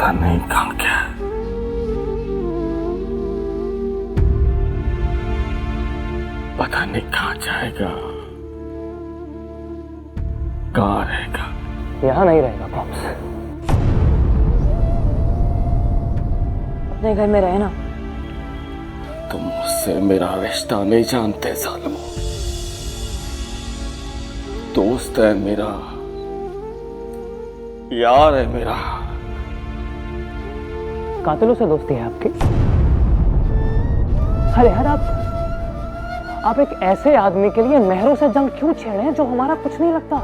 पता नहीं कहाँ क्या है। पता नहीं कहाँ जाएगा, कहाँ रहेगा। यहाँ नहीं रहेगा पॉप्स, अपने घर में रहे ना। तुम मुझसे मेरा रिश्ता नहीं जानते सालो। दोस्त है मेरा, यार है मेरा। कातिलों से दोस्ती है आपकी? अरे यार, आप एक ऐसे आदमी के लिए नहरों से जंग क्यों छेड़े हैं जो हमारा कुछ नहीं लगता?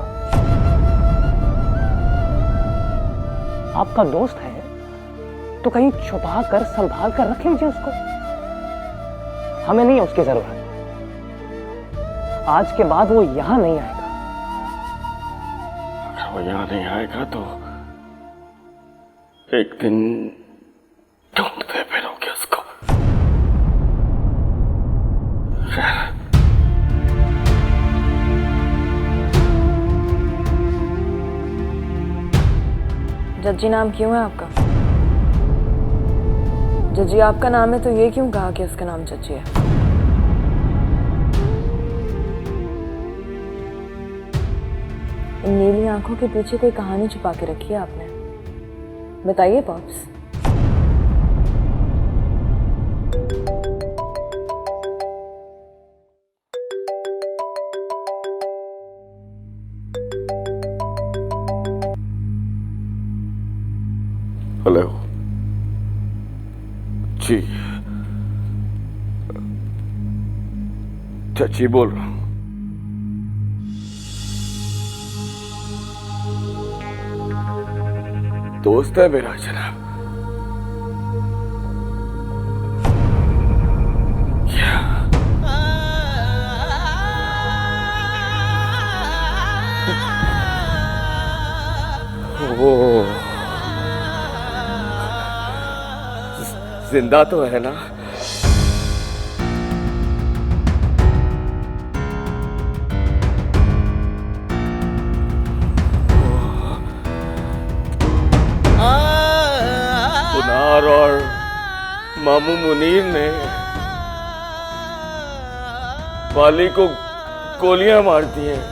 आपका दोस्त है तो कहीं छुपा कर संभाल कर रख लीजिए उसको। हमें नहीं है उसकी जरूरत। आज के बाद वो यहां नहीं आएगा। अगर वो यहां नहीं आएगा तो एक दिन ढूंढते फिरोगे उसको। जज्जी नाम क्यों है आपका? जज्जी आपका नाम है तो ये क्यों कहा कि उसका नाम जज्जी है? इन नीली आंखों के पीछे कोई कहानी छुपा के रखी है आपने, बताइए पॉप्स। हेलो जी, चाची बोल रहा हूँ। दोस्त है मेरा जनाब। क्या वो जिंदा तो है ना? पुनार और मामू मुनीर ने वाली को गोलियां मार दी हैं।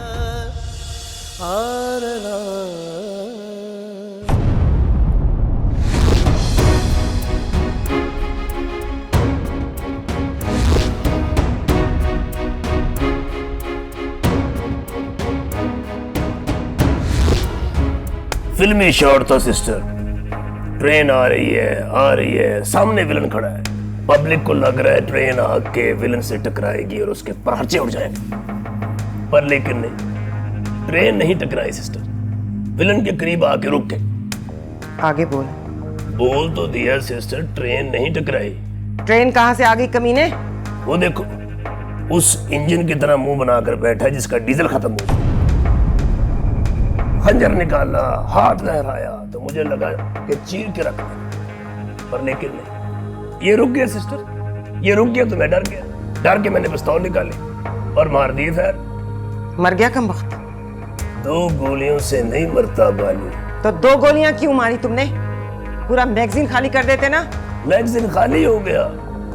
फिल्मी शॉट था सिस्टर। ट्रेन आ रही है, सामने विलन खड़ा है। पब्लिक को लग रहा है ट्रेन आके विलन से टकराएगी और उसके पराठे उड़ जाएंगे, पर लेकिन नहीं, ट्रेन नहीं टकराई सिस्टर। विलन के करीब आके रुक गए। आगे बोल तो दिया सिस्टर, ट्रेन नहीं टकराई। ट्रेन कहाँ से आ गई कमीने? वो देखो, उस इंजन की तरह मुंह बनाकर बैठा है जिसका डीजल खत्म हो गया। खंजर निकाला, हाथ लहराया तो मुझे लगा कि चीर के रख दे, पर लेकिन नहीं, ये रुक गया सिस्टर। ये रुक गया तो मैं डर गया। डर के मैंने पिस्तौल निकाली और मार दिए फायर। मर गया कम वक्त? 2 गोलियों से नहीं मरता बालू। तो 2 गोलियां क्यों मारी तुमने? पूरा मैगजीन खाली कर देते ना। मैगजीन खाली हो गया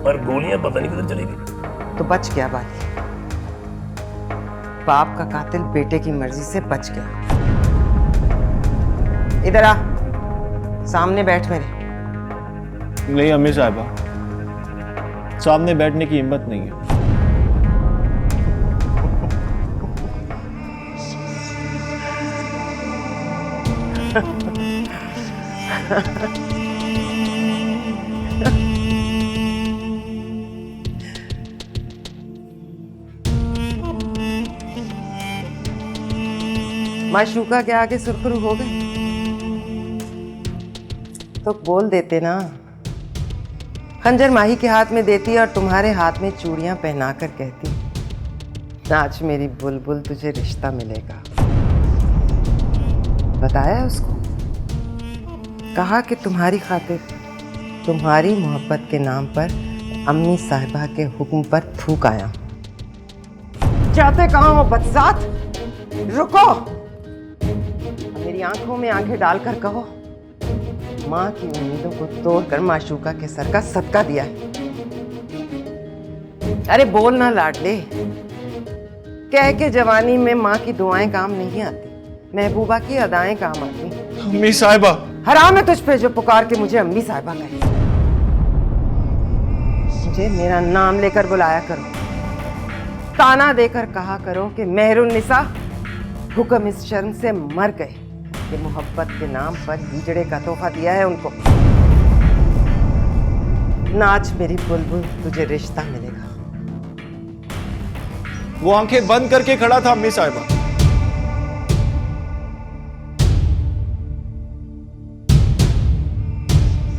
पर गोलियां पता नहीं किधर चली गई। तो बच गया बाली। बाप का कातिल बेटे की मर्जी से बच गया। इधर आ, सामने बैठ मेरे। नहीं अम्मी साहिबा, सामने बैठने की हिम्मत नहीं है। माशूका के आगे सुरखरू हो गए तो बोल देते ना। खंजर माही के हाथ में देती और तुम्हारे हाथ में चूड़ियां पहनाकर कहती, नाच मेरी बुलबुल, तुझे रिश्ता मिलेगा। बताया उसको, कहा कि तुम्हारी खातिर, तुम्हारी मोहब्बत के नाम पर अम्मी साहिबा के हुक्म पर थूक आया। जाते कहाँ हो बदसात? रुको, मेरी आंखों में आंखें डालकर कहो, माँ की उम्मीदों को तोड़कर माशूका के सर का सदका दिया है। अरे बोल ना लाडले, कह के जवानी में माँ की दुआएं काम नहीं आती, महबूबा की अदाएं काम आती। अम्मी साहिबा, हराम है तुझ पे जो पुकार के मुझे अम्मी साहिबा कहे। मुझे मेरा नाम लेकर बुलाया करो, ताना देकर कहा करो कि मेहरुन्निसा हुक्म इस शर्म से मर गए कि मोहब्बत के नाम पर हिजड़े का तोहफा दिया है उनको। नाच मेरी बुलबुल, तुझे रिश्ता मिलेगा। वो आंखें बंद करके खड़ा था अम्मी साहिबा।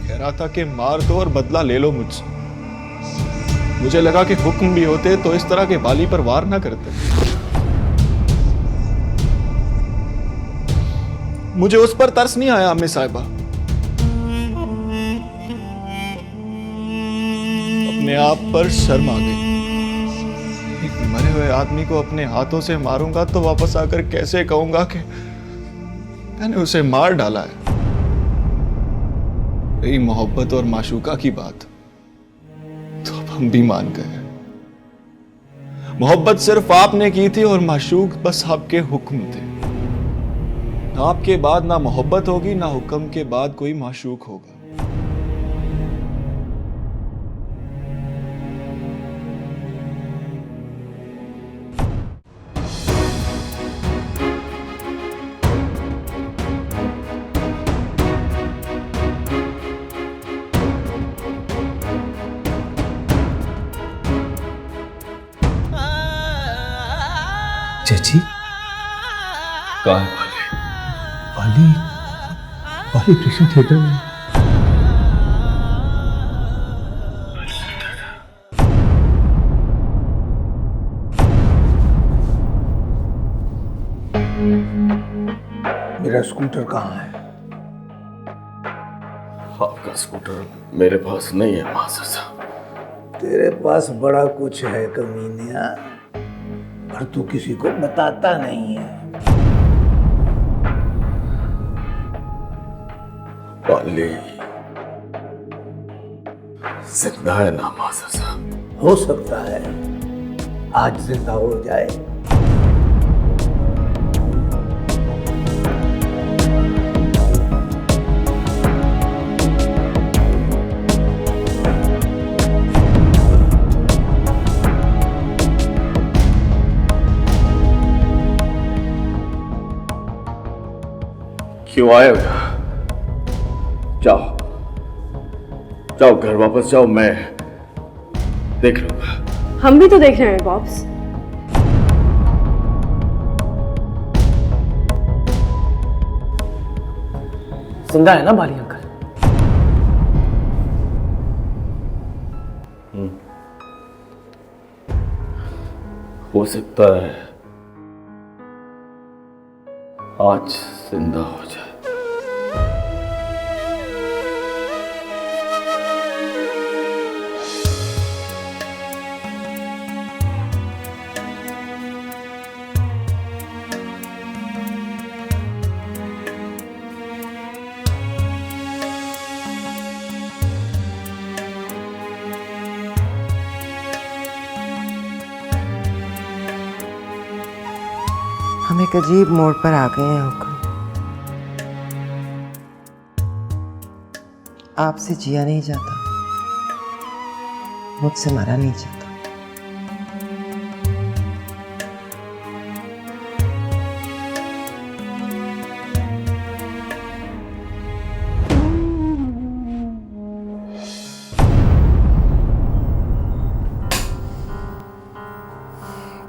कह रहा था कि मार दो और बदला ले लो मुझसे। मुझे लगा कि हुक्म भी होते तो इस तरह के बाली पर वार ना करते। मुझे उस पर तरस नहीं आया अम्मी साहिबा। अपने आप पर शर्म आ गई। एक मरे हुए आदमी को अपने हाथों से मारूंगा तो वापस आकर कैसे कहूंगा कि मैंने उसे मार डाला है। यही मोहब्बत और माशूका की बात तो अब हम भी मान गए। मोहब्बत सिर्फ आपने की थी और माशूक बस आपके हुक्म थे। ना आपके बाद ना मोहब्बत होगी, ना हुक्म के बाद कोई माशूक होगा। चाची, कहाँ है वाली? वाली कृष्ण थिएटर में। मेरा स्कूटर कहाँ है? आपका स्कूटर मेरे पास नहीं है मास्टर साहब। तेरे पास बड़ा कुछ है कमीनिया, पर तू किसी को बताता नहीं है। वाली जिंदा है ना मास्टर साहब? हो सकता है आज जिंदा हो जाए। क्यों आए हो? जाओ जाओ, घर वापस जाओ, मैं देख लूंगा। हम भी तो देख रहे हैं बॉब्स। जिंदा है ना बाली अंकल? हो सकता है आज जिंदा हो जाए। हम एक अजीब मोड़ पर आ गए हैं हुक्म। आपसे जिया नहीं जाता, मुझसे मरा नहीं जाता।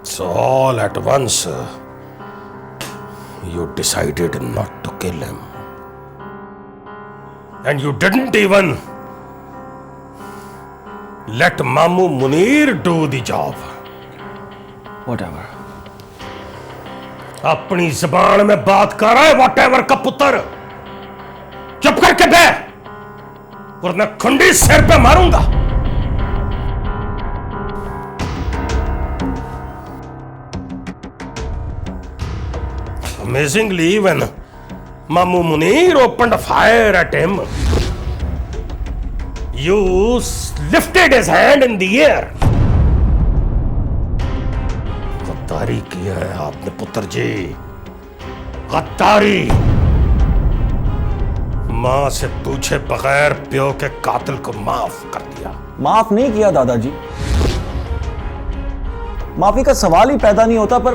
It's all at once. You decided not to kill him. And you didn't even let Mamu Munir do the job. Whatever. अपनी जबान में बात कर रहा है whatever का पुत्र। चुप करके बैठ, वरना खंडी सिर पे मारूंगा। Amazingly, when Mamu Munir opened fire at him, You lifted his hand in the air. गद्दारी किया है आपने पुत्र जी, गद्दारी। मां से पूछे बगैर प्यो के कातिल को माफ कर दिया। माफ नहीं किया दादाजी, माफी का सवाल ही पैदा नहीं होता, पर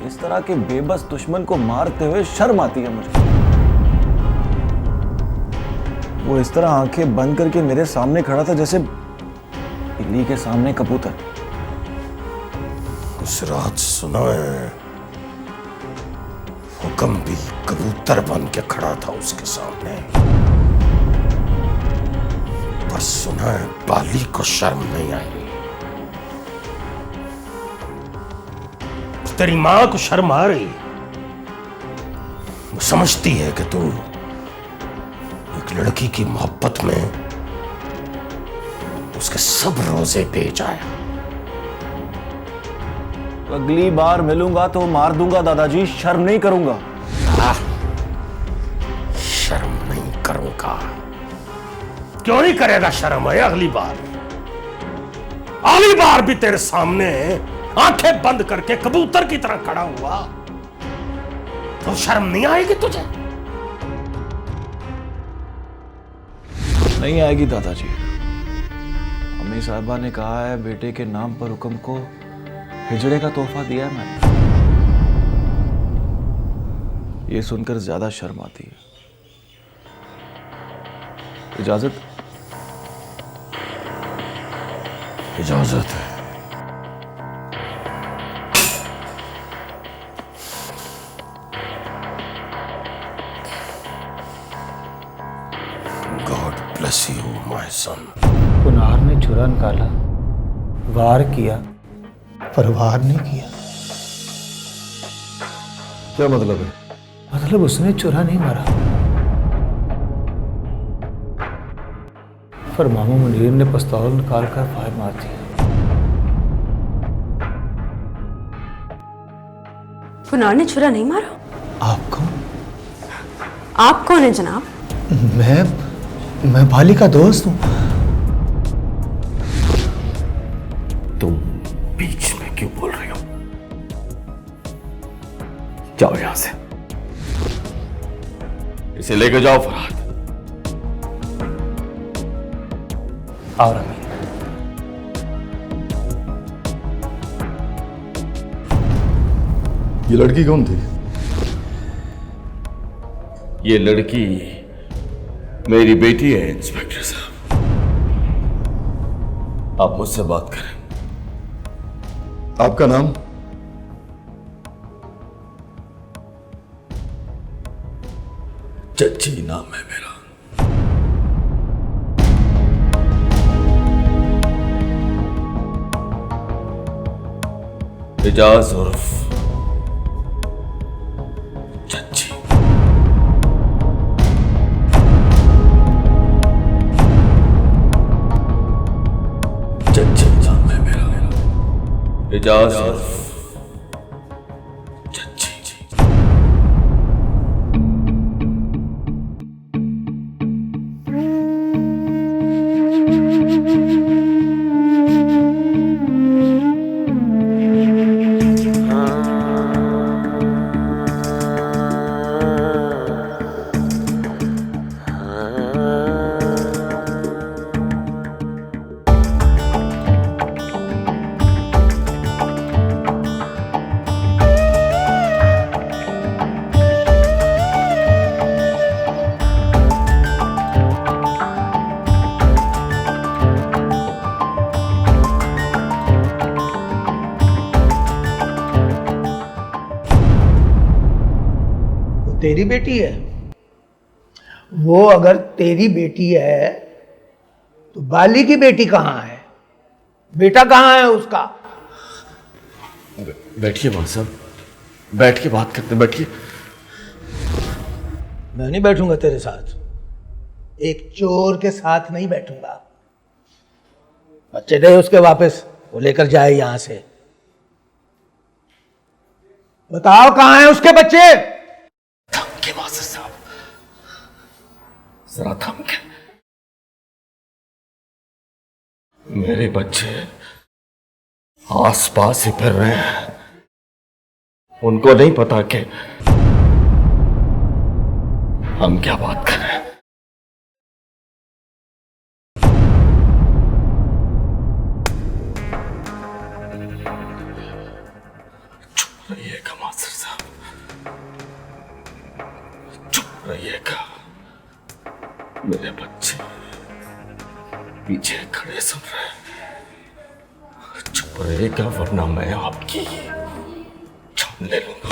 इस तरह के बेबस दुश्मन को मारते हुए शर्म आती है मुझे। वो इस तरह आंखें बंद करके मेरे सामने खड़ा था जैसे बिल्ली के सामने कबूतर। उस रात सुना है हुक्म भी कबूतर बन के खड़ा था उसके सामने, पर सुना है बाली को शर्म नहीं आई। तेरी मां को शर्म आ रही, वो समझती है कि तू एक लड़की की मोहब्बत में उसके सब रोजे बेच आया। अगली बार मिलूंगा तो मार दूंगा दादाजी, शर्म नहीं करूंगा। शर्म नहीं करूंगा? क्यों नहीं करेगा शर्म? है अगली बार भी तेरे सामने आंखें बंद करके कबूतर की तरह खड़ा हुआ तो शर्म नहीं आएगी तुझे? नहीं आएगी दादाजी। अम्मी साहबा ने कहा है बेटे के नाम पर हुक्म को हिजड़े का तोहफा दिया है मैंने। ये सुनकर ज्यादा शर्म आती है। इजाजत? इजाजत है। God bless you, my son. Kunar ने छुरा निकाला, वार किया, पर वार नहीं किया। क्या मतलब है? मतलब उसने छुरा नहीं मारा, पर मामा मुनीर ने पिस्तौल निकाल कर फायर मार दिया। कुनार ने छुरा नहीं मारा? आप कौन? आप कौन है जनाब? मैं बाली का दोस्त हूं। तुम बीच में क्यों बोल रही हो? जाओ यहां से, इसे लेकर जाओ फरहाद। और अमीन, ये लड़की कौन थी? ये लड़की मेरी बेटी है इंस्पेक्टर साहब। आप मुझसे बात करें। आपका नाम? चच्ची नाम है मेरा। एजाज उर्फ चच्ची। चच्ची नाम है मेरा। एजाज उर्फ चच्ची। तेरी बेटी है? वो अगर तेरी बेटी है तो बाली की बेटी कहाँ है? बेटा कहाँ है उसका? बैठिए भाई साहब, बैठ के बात करते, बैठिए। मैं नहीं बैठूंगा तेरे साथ, एक चोर के साथ नहीं बैठूंगा। बच्चे दे उसके वापस, वो लेकर जाए यहां से। बताओ कहाँ है उसके बच्चे? थम के वासिफ साहब, जरा थम के। मेरे बच्चे आसपास ही फिर रहे हैं। उनको नहीं पता कि हम क्या बात कर रहे हैं। चुप रहिएगा मास्टर साहब, चुप रहिएगा। मेरे बच्चे पीछे खड़े सुन रहे हैं। चुप रहिएगा वरना मैं आपकी जान ले लूंगा।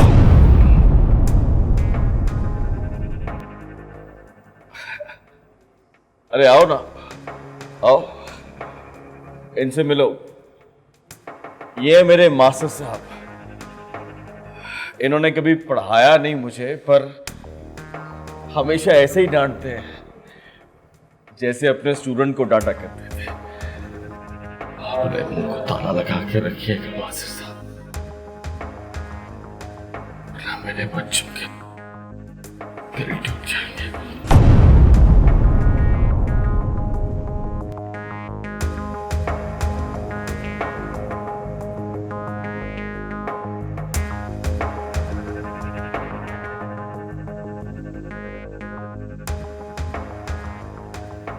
अरे आओ ना, आओ, इनसे मिलो। ये मेरे मास्टर साहब, इन्होंने कभी पढ़ाया नहीं मुझे, पर हमेशा ऐसे ही डांटते हैं जैसे अपने स्टूडेंट को डांटा करते थे। अपने मुंह को ताला लगा के रखिएगा मास्टर साहब, वरना मेरे बच्चों के दिल टूट जाएंगे।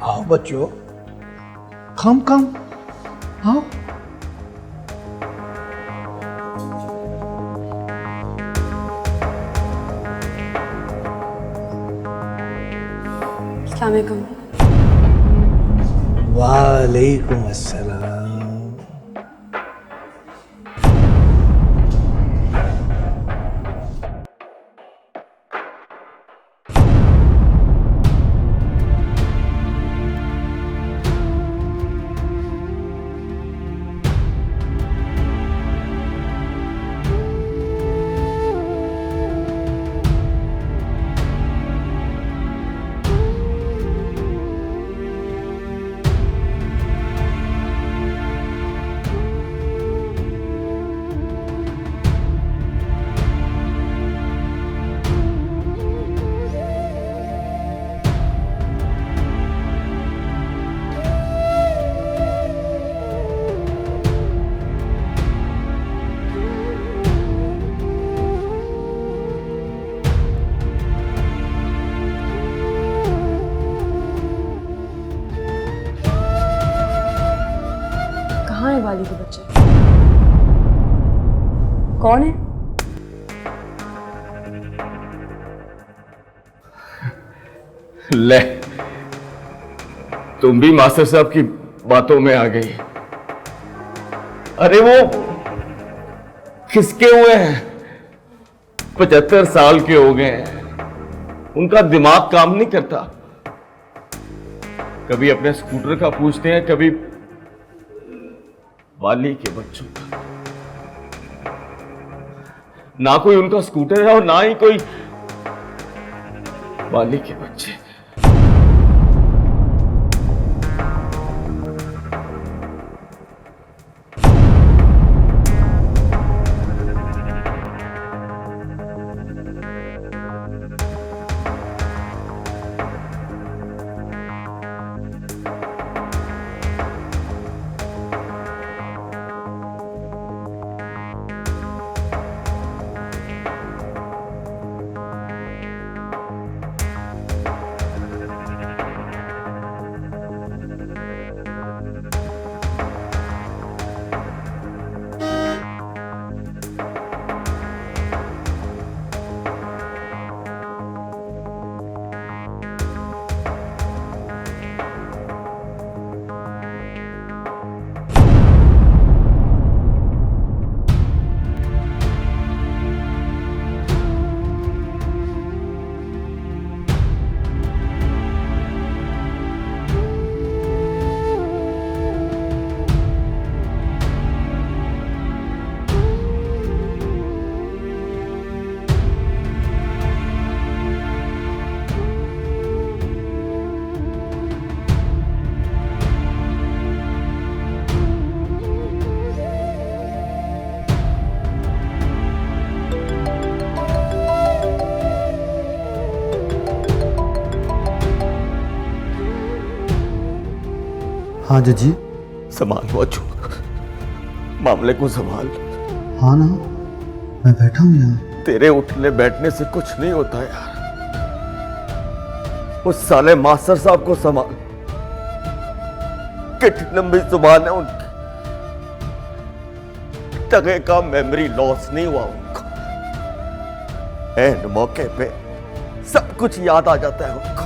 आओ बच्चों, कम कम आओ। अस्सलाम वालेकुम। वालेकुम अस्सलाम। कहाँ है वाली के बच्चे? कौन है? ले, तुम भी मास्टर साहब की बातों में आ गई। अरे वो खिसके हुए हैं, 75 साल के हो गए हैं, उनका दिमाग काम नहीं करता। कभी अपने स्कूटर का पूछते हैं, कभी वाली के बच्चों का। ना कोई उनका स्कूटर है और ना ही कोई वाली के बच्चे। हाँ जजी, संभाल मौजू, मामले को संभाल। हाँ ना, मैं बैठा हूँ यहाँ। तेरे उठने बैठने से कुछ नहीं होता यार। उस साले मास्टर साहब को संभाल। कितनी लंबी जुबान है उनकी। टके का मेमोरी लॉस नहीं हुआ उनको। एंड मौके पे सब कुछ याद आ जाता है उनको।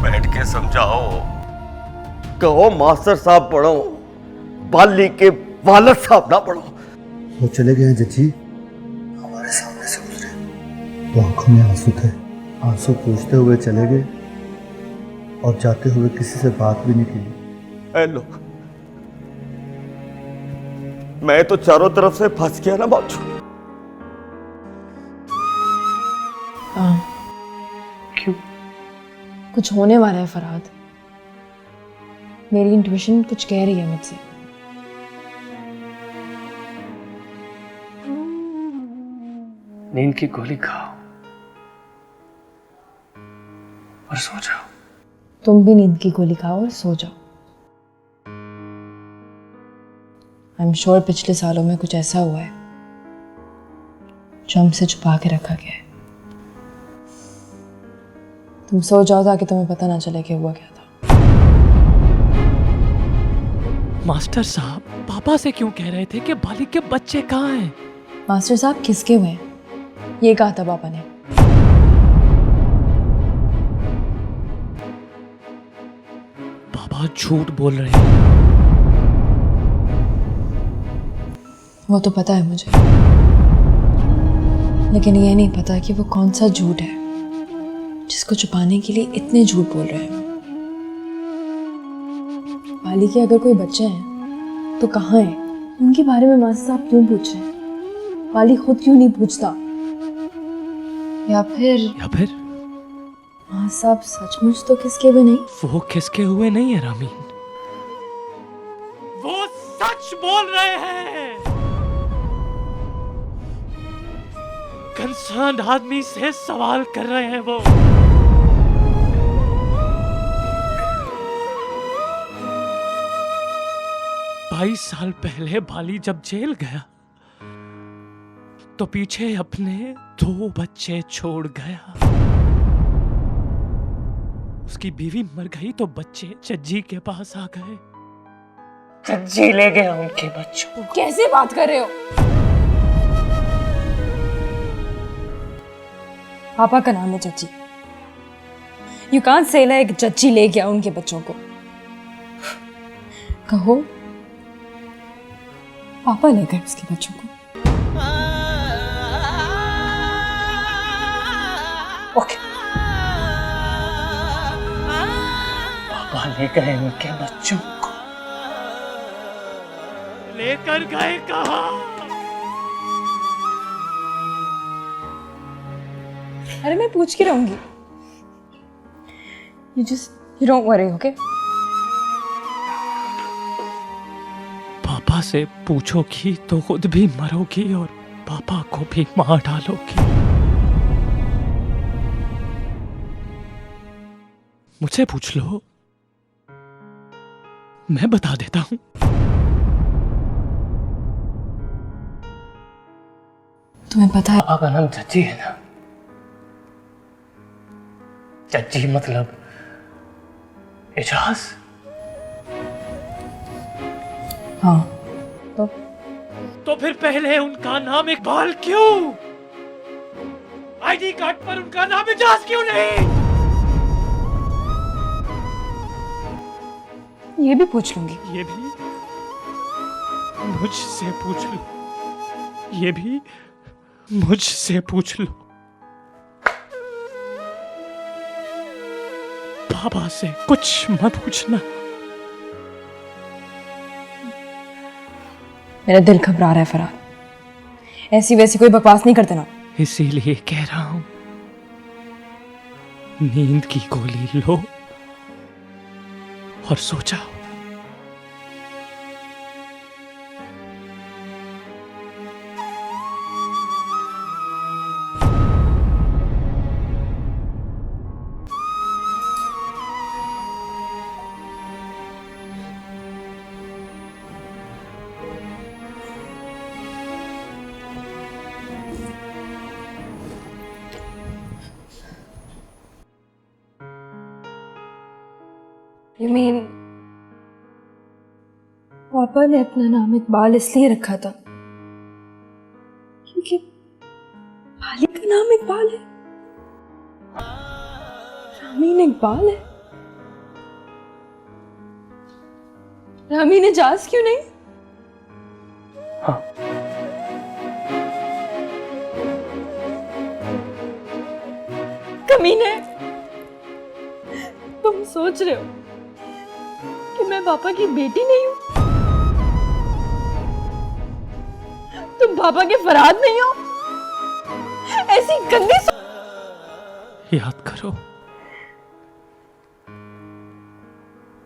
बैठ के समझाओ, कहो मास्टर साहब पढ़ो, बाली के वालद साहब ना पढ़ो। वो चले गए हैं जज्जी, हमारे सामने से गुजरे तो आंखों में आंसू थे। आंसू पूछते हुए चले गए और जाते हुए किसी से बात भी नहीं की। हेलो, मैं तो चारों तरफ से फंस गया ना बाबू। हाँ, क्यों? कुछ होने वाला है फरहाद। मेरी इंट्यूशन कुछ कह रही है मुझसे। नींद की गोली खाओ और सो जाओ। तुम भी नींद की गोली खाओ और सो जाओ। आई एम श्योर पिछले सालों में कुछ ऐसा हुआ है जो हमसे छुपा के रखा गया है। तुम सो जाओ ताकि तुम्हें पता ना चले कि हुआ क्या था। मास्टर साहब पापा से क्यों कह रहे थे कि बालिक के बच्चे कहाँ हैं? मास्टर साहब किसके हुए हैं ये कहा था पापा ने। पापा झूठ बोल रहे हैं। वो तो पता है मुझे, लेकिन ये नहीं पता कि वो कौन सा झूठ है जिसको छुपाने के लिए इतने झूठ बोल रहे हैं। बाली के अगर कोई बच्चे हैं तो कहाँ हैं? उनके बारे में मास्टर साहब क्यों पूछ रहे हैं? बाली खुद क्यों नहीं पूछता? या फिर मास्टर साहब सचमुच तो किसके हुए नहीं? वो किसके हुए नहीं है रामीन, वो सच बोल रहे हैं। कंसर्न आदमी से सवाल कर रहे हैं वो। 22 साल पहले बाली जब जेल गया तो पीछे अपने 2 बच्चे छोड़ गया। उसकी बीवी मर गई तो बच्चे जज्जी के पास आ गए। जज्जी ले गया उनके बच्चों को। कैसे बात कर रहे हो? पापा का नाम है Jajji. You can't say like Jajji ले गया उनके बच्चों को। कहो पापा ले गए उसके बच्चों को। ओके, पापा ले गए उनके बच्चों को। लेकर गए कहाँ? अरे मैं पूछ के रहूंगी। You don't worry, okay? पापा से पूछोगी तो खुद भी मरोगी और पापा को भी मार डालोगी। मुझसे पूछ लो, मैं बता देता हूं। तुम्हें पता है पापा का नाम जज्जी है ना? जज्जी मतलब एजाज। हाँ तो फिर पहले उनका नाम इकबाल क्यों? आईडी कार्ड पर उनका नाम एजाज क्यों नहीं? ये भी पूछ लूंगी। ये भी मुझसे पूछ लो। ये भी मुझसे पूछ लो। पापा से कुछ मत पूछना। मेरा दिल घबरा रहा है फरहाद। ऐसी वैसी कोई बकवास नहीं करते ना। इसीलिए कह रहा हूं, नींद की गोली लो और सो जाओ। You mean पापा ने अपना नाम इकबाल इसलिए रखा था क्योंकि बाली का नाम इकबाल है, रामीन इकबाल है। रामीन एजाज क्यों नहीं? हाँ। कमीने, तुम सोच रहे हो कि मैं पापा की बेटी नहीं हूं? तुम पापा के फरहाद नहीं हो? ऐसी गंदी याद करो,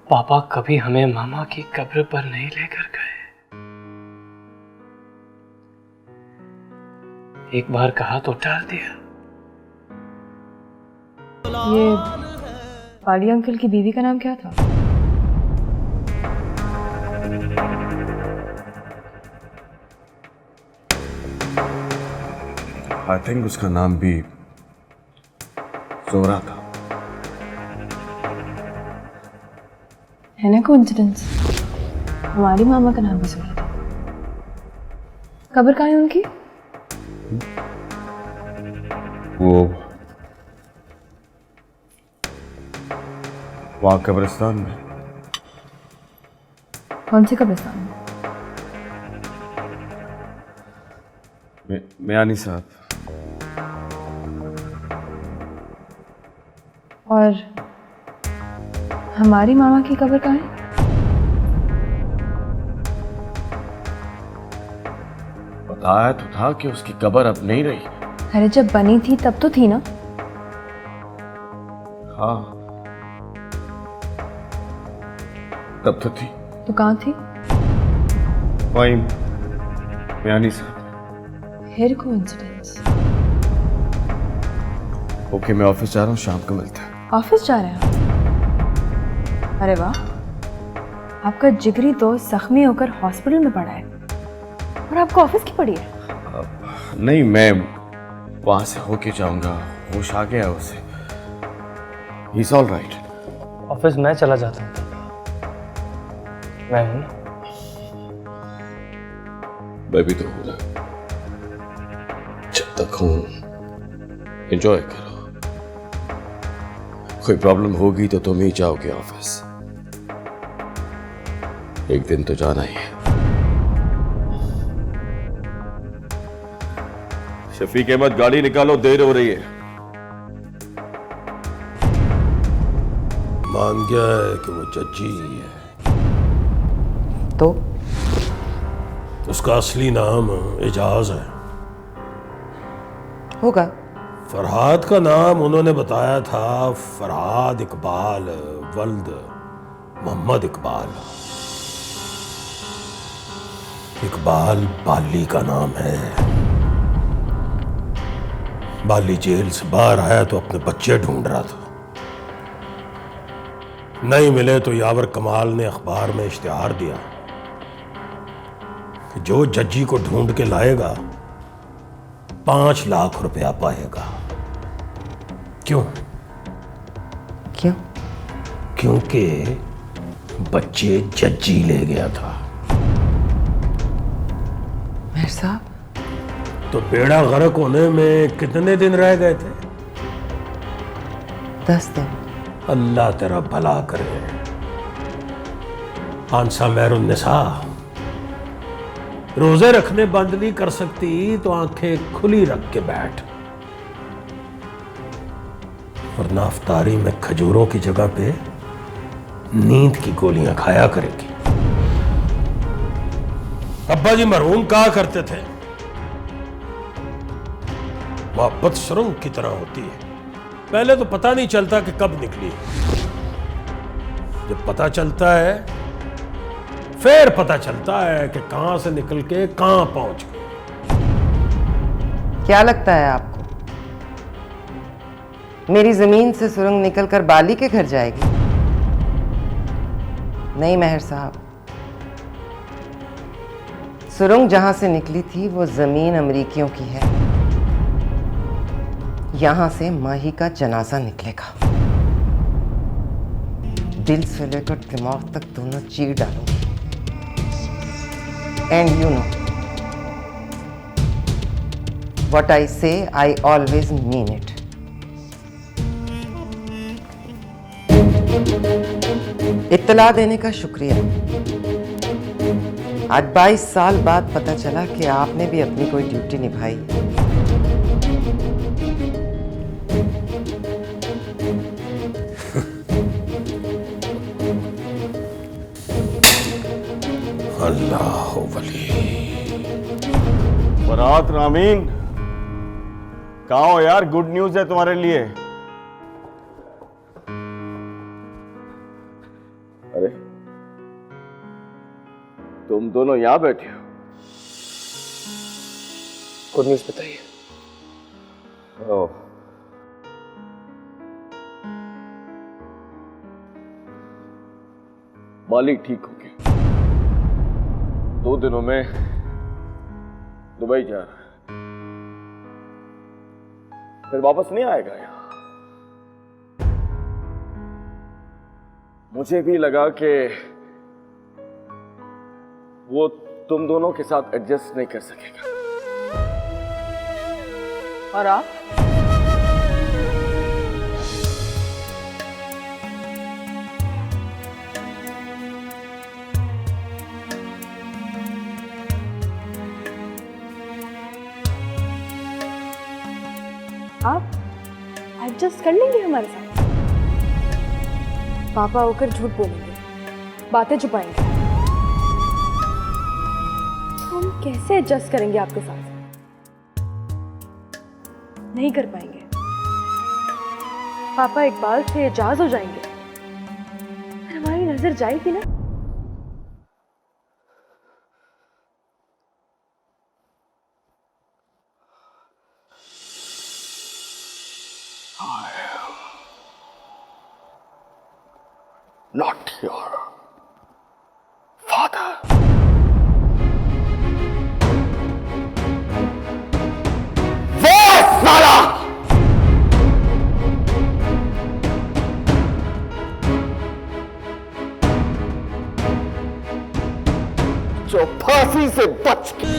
पापा कभी हमें मामा की कब्र पर नहीं लेकर गए। एक बार कहा तो टाल दिया। ये पाली अंकल की बीवी का नाम क्या था? आई थिंक उसका नाम भी जोरा था। है ना कोइंसिडेंस? हमारी मामा का नाम भी सुना था। कब्र कहाँ है उनकी? वो वहाँ कब्रिस्तान में। कौन सी कब्रिस्तान में? मियानी साहब। और हमारी मामा की कब्र कहाँ है? बताया तो था कि उसकी कब्र अब नहीं रही। अरे जब बनी थी तब तो थी ना? हाँ, तब तो थी। तो कहाँ थी? वहीं मियानी साहब। फिर कोइंसिडेंस। ओके, मैं ऑफिस जा रहा हूँ, शाम को मिलते हैं। ऑफिस जा रहे हैं? अरे वाह, आपका जिगरी दोस्त जख्मी होकर हॉस्पिटल में पड़ा है और आपको ऑफिस की पड़ी है? नहीं, मैं वहां से होके जाऊंगा। होश आ गया उसे। He is all right. Office मैं चला जाता हूँ, मैं हूं ना। मैं भी तो हूं ना। जब तक हूं एंजॉय करो। कोई प्रॉब्लम होगी तो तुम ही जाओगे ऑफिस। एक दिन तो जाना ही है। शफीक अहमद, गाड़ी निकालो, देर हो रही है। मान गया है कि वो जज्जी है। तो उसका असली नाम एजाज है। होगा। फरहाद का नाम उन्होंने बताया था फरहाद इकबाल वल्द मोहम्मद इकबाल। इकबाल बाली का नाम है। बाली जेल से बाहर आया तो अपने बच्चे ढूंढ रहा था। नहीं मिले तो यावर कमाल ने अखबार में इश्तिहार दिया कि जो जज्जी को ढूंढ के लाएगा 5 लाख रुपया पाएगा। क्यों? क्यों? क्योंकि बच्चे जज्जी ले गया था। मेहर साहब, तो बेड़ा गर्क होने में कितने दिन रह गए थे? 10 दिन। अल्लाह तेरा भला करे। आंसा महरुन्निसा, रोजे रखने बंद नहीं कर सकती तो आंखें खुली रख के बैठ। और नाफ्तारी में खजूरों की जगह पे नींद की गोलियां खाया करेगी। अब्बा जी मरहूम कहा करते थे, मोहब्बत सुरंग की तरह होती है। पहले तो पता नहीं चलता कि कब निकली, जब पता चलता है फिर पता चलता है कि कहां से निकल के कहां पहुंच गई। क्या लगता है आपको मेरी जमीन से सुरंग निकलकर बाली के घर जाएगी? नहीं मेहर साहब, सुरंग जहां से निकली थी वो जमीन अमरीकियों की है। यहां से माही का जनाजा निकलेगा। दिल से लेकर दिमाग तक दोनों चीर डालूंगी। And you know what I से, आई ऑलवेज मीन इट। इत्तला देने का शुक्रिया। आज 22 साल बाद पता चला कि आपने भी अपनी कोई ड्यूटी निभाई। अल्लाह वली। बरात रामीन, कहाँ हो यार? गुड न्यूज है तुम्हारे लिए। अरे तुम दोनों यहां बैठे हो? गुड न्यूज बताइए। ओह, मालिक ठीक हो गया। 2 दिनों में दुबई जा रहा है, फिर वापस नहीं आएगा यहां। मुझे भी लगा कि वो तुम दोनों के साथ एडजस्ट नहीं कर सकेगा। और आप? आप एडजस्ट कर लेंगे हमारे साथ? पापा होकर झूठ बोलेंगे, बातें छुपाएंगे, तो हम कैसे एडजस्ट करेंगे आपके साथ? नहीं कर पाएंगे। पापा इकबाल से एजाज हो जाएंगे, फिर हमारी नजर जाएगी ना। Not your father. वो साला! जो फांसी से बच के